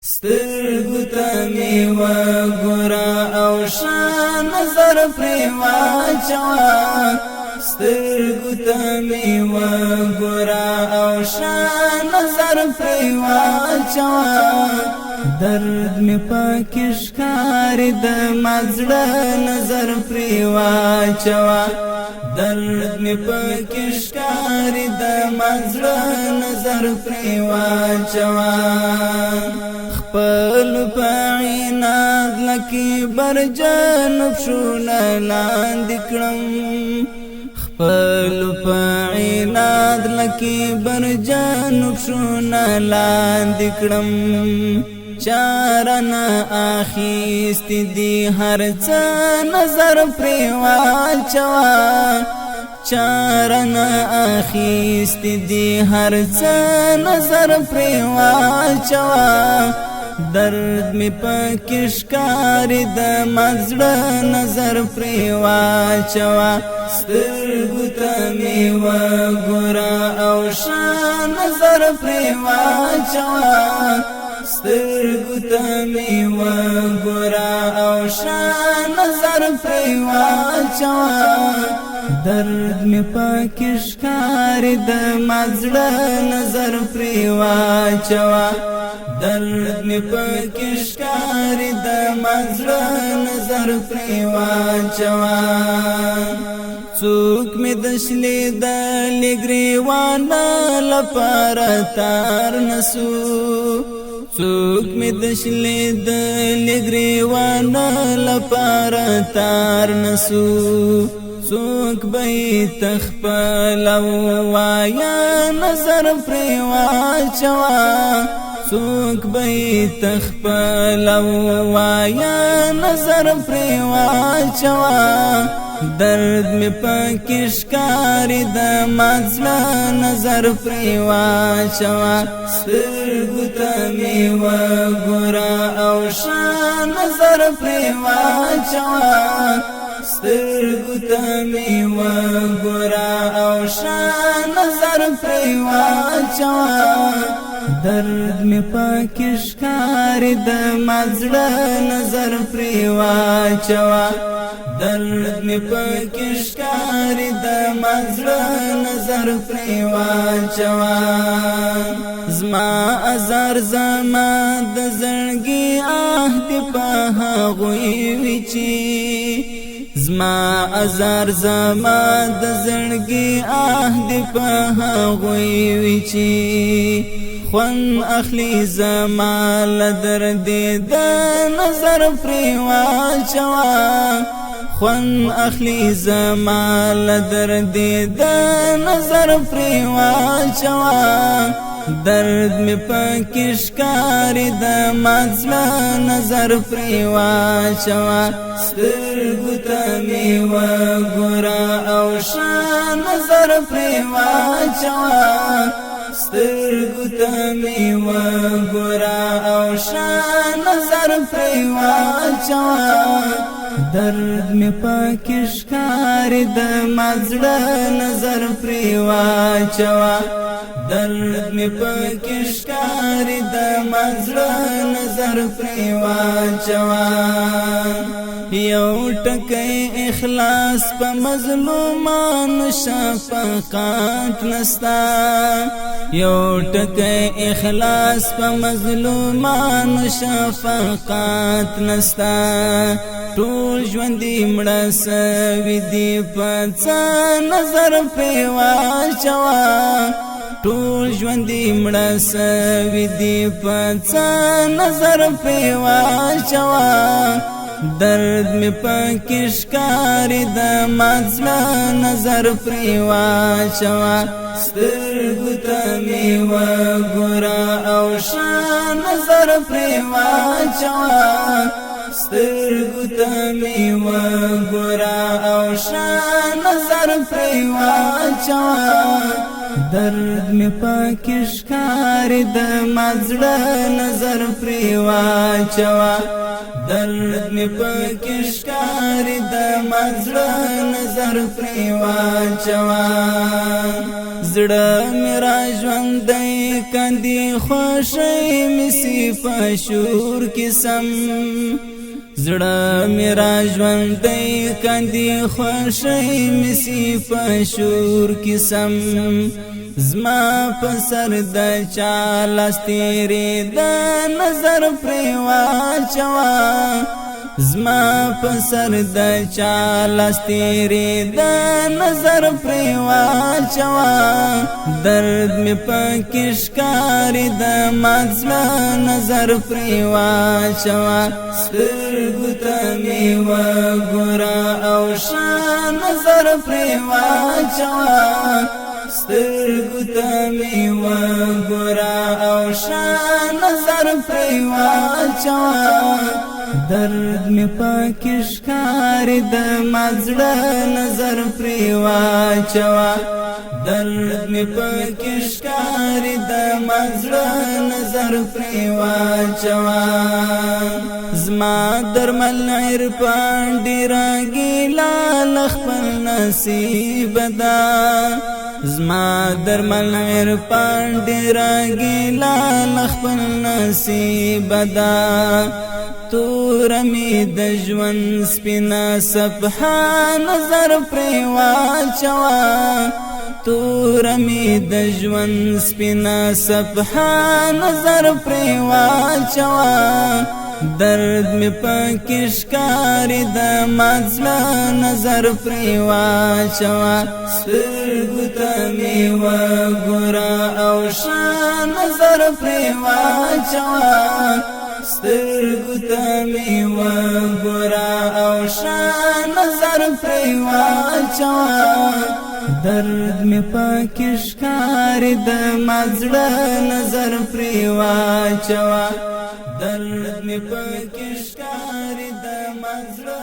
سترګو ته مې وګوره او ښه نظر پرې واچوه سترګو ته مې وګوره او ښه نظر پرې واچوه درد مې پکې ښکاري د ما زړه نظر پرې واچوه درد مې پکې ښکاري د ما زړه نظر پرې واچوه خپل په عناد لکې برجن پښونه لاندې کړم خپل په عناد لکې برجن پښونه لاندې کړم چارنا اخیستی دی هر څه نظر پرې واچوه چارنا اخیستی دی هر څه نظر پرې واچوه درد می پکې ښکاري د ما زړه نظر پرې واچوه سترګو ته مې وګوره او ښه نظر پرې واچوه سترګو ته مې وګوره او ښه نظر پرې واچوه درد مې پکې ښکاري د ما زړه نظر پرې واچوه درد مې پکې ښکاري د ما زړه نظر پرې واچوه څوک مې د شلې د لګریوانه لپاره تار نسو څوک مې د شلې د لګریوانه لپاره تار نسو څوک به تخپل وایا نظر پرې واچوه څوک به تخپل وایا نظر پرې واچوه درد مې پکې ښکاري د ما زړه نظر پرې واچوه سترګو ته مې وګوره او ښه نظر پرې واچوه سترګو ته مې وګوره او ښه نظر پرې واچوه درد مې پکې ښکاري د ما زړه نظر پرې واچوه درد مې پکې ښکاري د ما زړه نظر پرې واچوه زما ازار زما د زړګي عهد په هغوی وي چې زما ازار زما د زړګي عهد په هغوی وي چې خون اخلی زما لدرد د نظر پرې واچوه خون اخلی زما لدرد د نظر پرې واچوه درد مې پکې ښکاري د ما زړه نظر پرې واچوه سترګو ته مې وګوره او ښه نظر پرې واچوه سترګو ته مې وګوره او ښه نظر پرې واچوه درد مې پکې ښکاري د ما زړه نظر پرې واچوه درد مې پکې ښکاري د ما زړه نظر پرې واچوه یو ټکی اخلاص په مظلومانو شفقت نستا یو ټکی اخلاص په مظلومانو شفقت نستا ټول ژوندې مړه سوي دي په څه نظر پرې واچوه ټول ژوندې مړه سوي دي په څه نظر پرې واچوه درد مې پکې ښکاري د ما زړه نظر پرې واچوه سترګو ته مې وګوره او ښه نظر پرې واچوه سترګو ته مې وګوره او ښه نظر پرې واچوه درد مې پکې ښکاري د ما زړه نظر پرې واچوه درد مې پکې ښکاري د ما زړه نظر پرې واچوه زړه میرا ژوندۍ کندي خوشي مسی پشور کسم زړه میرا ژوندۍ کندي خوشي مسی پشور کسم زما پسر د چالاس تیری د نظر پریوا چوا زما پسر د چالاس تیری د نظر پریوا چوا درد می پکشکاری د مزلا نظر پریوا چوا سترګو ته می وګورا او شان نظر پریوا چوا سترګو ته می وګورا او شان نظر پریوا چوا درد می پکشکار د مزړه نظر پریوا چوا درد می پکشکار د مزړه نظر پریوا چوا زما درمل عرفان ډیر ګیلا لخپل نصیب دا زما درمل عرفان ډیر ګیلا لخپل نصیب دا تور می د ژوند سپینا صفحه نظر پریوا چوا تور می د ژوند سپینا صفحه نظر پریوا چوا درد می پکشکاری د مزلا نظر پریوا چوا سترګو ته می وګورا او شان نظر پریوا چوا سترګو ته می وګورا او شان نظر پریوا چوا درد می پکشکاری د مزړه نظر پریوا چوا درد می پکشکاری د مزړه